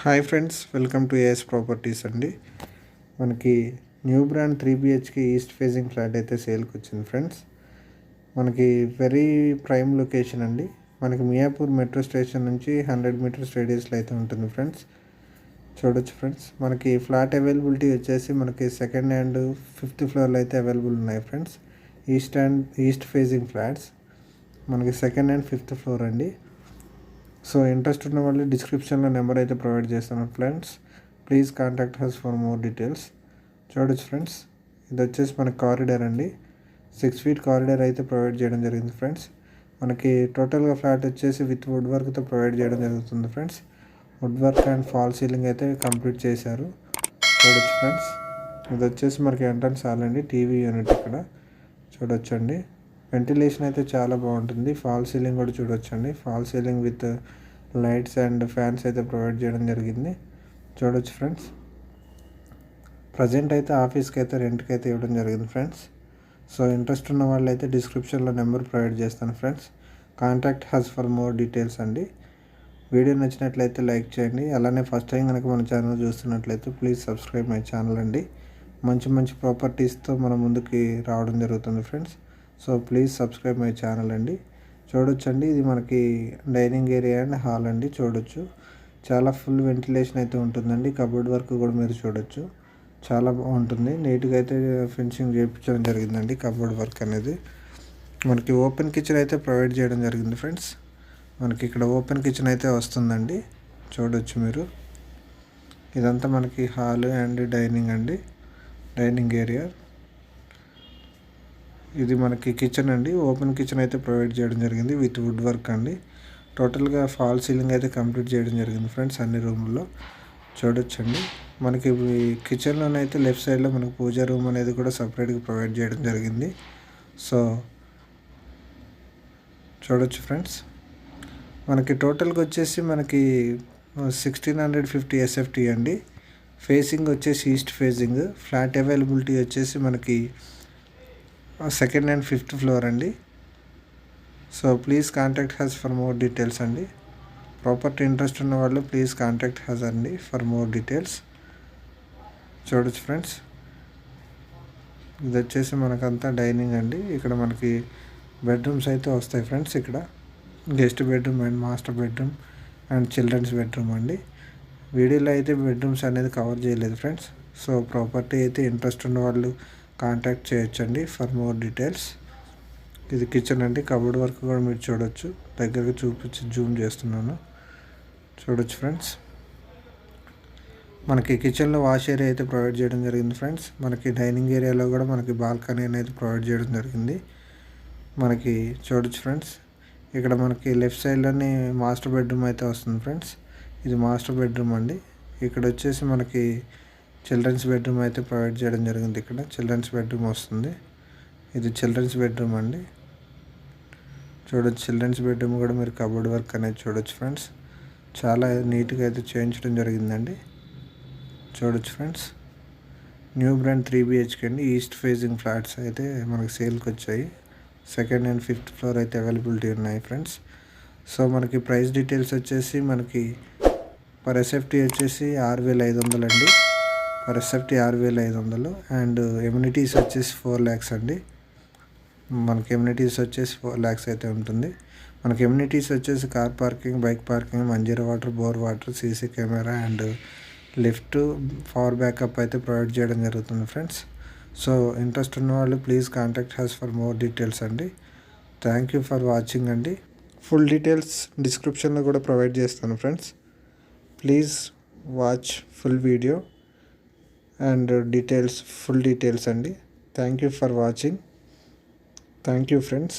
Hi friends, welcome to AS properties అండి. మనకి new brand 3 BHK east facing flat అయితే సేల్కి వచ్చింది ఫ్రెండ్స్. మనకి వెరీ ప్రైమ్ లొకేషన్ అండి. మనకి మియాపూర్ మెట్రో స్టేషన్ నుంచి 100 మీటర్స్ రేడియస్లో అయితే ఉంటుంది ఫ్రెండ్స్. చూడొచ్చు ఫ్రెండ్స్, మనకి ఫ్లాట్ అవైలబిలిటీ వచ్చేసి మనకి సెకండ్ అండ్ ఫిఫ్త్ ఫ్లోర్లో అయితే అవైలబుల్ ఉన్నాయి ఫ్రెండ్స్. ఈస్ట్ ఫేసింగ్ ఫ్లాట్స్ మనకి సెకండ్ అండ్ ఫిఫ్త్ ఫ్లోర్ అండి. సో ఇంట్రెస్ట్ ఉన్న వాళ్ళు డిస్క్రిప్షన్లో నెంబర్ అయితే ప్రొవైడ్ చేస్తాను friends. Please contact us for more details. చూడొచ్చు ఫ్రెండ్స్, ఇది వచ్చేసి మనకి కారిడార్ అండి. 6 ఫీట్ కారిడార్ అయితే ప్రొవైడ్ చేయడం జరిగింది ఫ్రెండ్స్. మనకి టోటల్గా ఫ్లాట్ వచ్చేసి విత్ వుడ్ వర్క్తో ప్రొవైడ్ చేయడం జరుగుతుంది friends. Wood work and fall ceiling అయితే కంప్లీట్ చేశారు. చూడొచ్చు ఫ్రెండ్స్, ఇది వచ్చేసి మనకి ఎంట్రన్స్ హాల్ అండి. టీవీ యూనిట్ ఇక్కడ చూడొచ్చు అండి. వెంటిలేషన్ అయితే చాలా బాగుంటుంది. ఫాల్ సీలింగ్ కూడా చూడొచ్చండి. Fall ceiling with lights and fans అయితే ప్రొవైడ్ చేయడం జరిగింది. చూడొచ్చు ఫ్రెండ్స్, ప్రజెంట్ అయితే ఆఫీస్కి అయితే రెంట్కి అయితే ఇవ్వడం జరిగింది ఫ్రెండ్స్. సో ఇంట్రెస్ట్ ఉన్న వాళ్ళు అయితే డిస్క్రిప్షన్లో నెంబర్ ప్రొవైడ్ చేస్తాను friends. Contact us for more details అండి. వీడియో నచ్చినట్లయితే లైక్ చేయండి. అలానే ఫస్ట్ టైం కనుక మన ఛానల్ చూస్తున్నట్లయితే ప్లీజ్ సబ్స్క్రైబ్ మై ఛానల్ అండి. మంచి ప్రాపర్టీస్తో మన ముందుకి రావడం జరుగుతుంది friends. So please subscribe my channel అండి. చూడొచ్చండి, ఇది మనకి డైనింగ్ ఏరియా అండ్ హాల్ అండి. చూడొచ్చు, చాలా ఫుల్ వెంటిలేషన్ అయితే ఉంటుందండి. కబోర్డ్ వర్క్ కూడా మీరు చూడొచ్చు, చాలా బాగుంటుంది. నీట్గా అయితే ఫినిషింగ్ చేయించడం జరిగిందండి. కబోర్డ్ వర్క్ అనేది మనకి ఓపెన్ కిచెన్ అయితే ప్రొవైడ్ చేయడం జరిగింది ఫ్రెండ్స్. మనకి ఇక్కడ ఓపెన్ కిచెన్ అయితే వస్తుందండి. చూడొచ్చు మీరు, ఇదంతా మనకి హాల్ అండ్ డైనింగ్ అండి. డైనింగ్ ఏరియా ఇది మనకి కిచెన్ అండి. ఓపెన్ కిచెన్ అయితే ప్రొవైడ్ చేయడం జరిగింది విత్ వుడ్ వర్క్ అండి. టోటల్గా ఫాల్ సీలింగ్ అయితే కంప్లీట్ చేయడం జరిగింది ఫ్రెండ్స్ అన్ని రూముల్లో. చూడొచ్చండి, మనకి కిచెన్లోనైతే లెఫ్ట్ సైడ్లో మనకి పూజా రూమ్ అనేది కూడా సపరేట్గా ప్రొవైడ్ చేయడం జరిగింది. సో చూడొచ్చు ఫ్రెండ్స్, మనకి టోటల్గా వచ్చేసి మనకి 1650 SFT అండి. ఫేసింగ్ వచ్చేసి ఈస్ట్ ఫేసింగ్. ఫ్లాట్ అవైలబిలిటీ వచ్చేసి మనకి సెకండ్ అండ్ ఫిఫ్త్ ఫ్లోర్ అండి. So please contact us for more details అండి. ప్రాపర్టీ ఇంట్రెస్ట్ ఉన్న వాళ్ళు ప్లీజ్ కాంటాక్ట్ హస్ అండి ఫర్ మోర్ డీటెయిల్స్. చూడొచ్చు ఫ్రెండ్స్, ఇది వచ్చేసి మనకంతా డైనింగ్ అండి. ఇక్కడ మనకి బెడ్రూమ్స్ అయితే వస్తాయి ఫ్రెండ్స్. ఇక్కడ guest bedroom and master bedroom and children's bedroom అండి. వీడియోలో అయితే బెడ్రూమ్స్ అనేది కవర్ చేయలేదు ఫ్రెండ్స్. సో ప్రాపర్టీ అయితే ఇంట్రెస్ట్ ఉన్న వాళ్ళు కాంటాక్ట్ చేయొచ్చండి ఫర్ మోర్ డీటెయిల్స్. ఇది కిచెన్ అండి. కబోర్డ్ వర్క్ కూడా మీరు చూడొచ్చు. దగ్గరగా చూపించి జూమ్ చేస్తున్నాను. చూడొచ్చు ఫ్రెండ్స్, మనకి కిచెన్లో వాష్ ఏరియా అయితే ప్రొవైడ్ చేయడం జరిగింది ఫ్రెండ్స్. మనకి డైనింగ్ ఏరియాలో కూడా మనకి బాల్కనీ అనేది ప్రొవైడ్ చేయడం జరిగింది. మనకి చూడొచ్చు ఫ్రెండ్స్, ఇక్కడ మనకి లెఫ్ట్ సైడ్లోనే మాస్టర్ బెడ్రూమ్ అయితే వస్తుంది ఫ్రెండ్స్. ఇది మాస్టర్ బెడ్రూమ్ అండి. ఇక్కడ వచ్చేసి మనకి చిల్డ్రన్స్ బెడ్రూమ్ అయితే ప్రొవైడ్ చేయడం జరిగింది. ఇక్కడ చిల్డ్రన్స్ బెడ్రూమ్ వస్తుంది. ఇది చిల్డ్రన్స్ బెడ్రూమ్ అండి. చూడొచ్చు, చిల్డ్రన్స్ బెడ్రూమ్ కూడా మీరు కబోర్డ్ వర్క్ అనేది చూడొచ్చు ఫ్రెండ్స్. చాలా నీట్గా అయితే చేయించడం జరిగిందండి. చూడొచ్చు ఫ్రెండ్స్, న్యూ బ్రాండ్ 3 BHK అండి. ఈస్ట్ ఫేసింగ్ ఫ్లాట్స్ అయితే మనకి సేల్కి వచ్చాయి. సెకండ్ అండ్ ఫిఫ్త్ ఫ్లోర్ అయితే అవైలబిలిటీ ఉన్నాయి ఫ్రెండ్స్. సో మనకి ప్రైస్ డీటెయిల్స్ వచ్చేసి మనకి పర్ SFT వచ్చేసి 6500 అండి. పర్ SFT 6500 అండ్ ఎమ్యూనిటీస్ వచ్చేసి 4 lakhs అండి. మనకి ఎమ్యూనిటీస్ వచ్చేసి 4 lakhs అయితే ఉంటుంది. మనకి ఎమ్యూనిటీస్ వచ్చేసి car parking, bike parking, Manjeera water, bore water, CC camera and lift, power backup అయితే ప్రొవైడ్ చేయడం జరుగుతుంది ఫ్రెండ్స్. సో ఇంట్రెస్ట్ ఉన్న వాళ్ళు please contact us for more details అండి. థ్యాంక్ యూ ఫర్ వాచింగ్ అండి. ఫుల్ డీటెయిల్స్ డిస్క్రిప్షన్లో కూడా ప్రొవైడ్ చేస్తాను friends. Please watch full video and full details అండి. Thank you for watching. Thank you friends.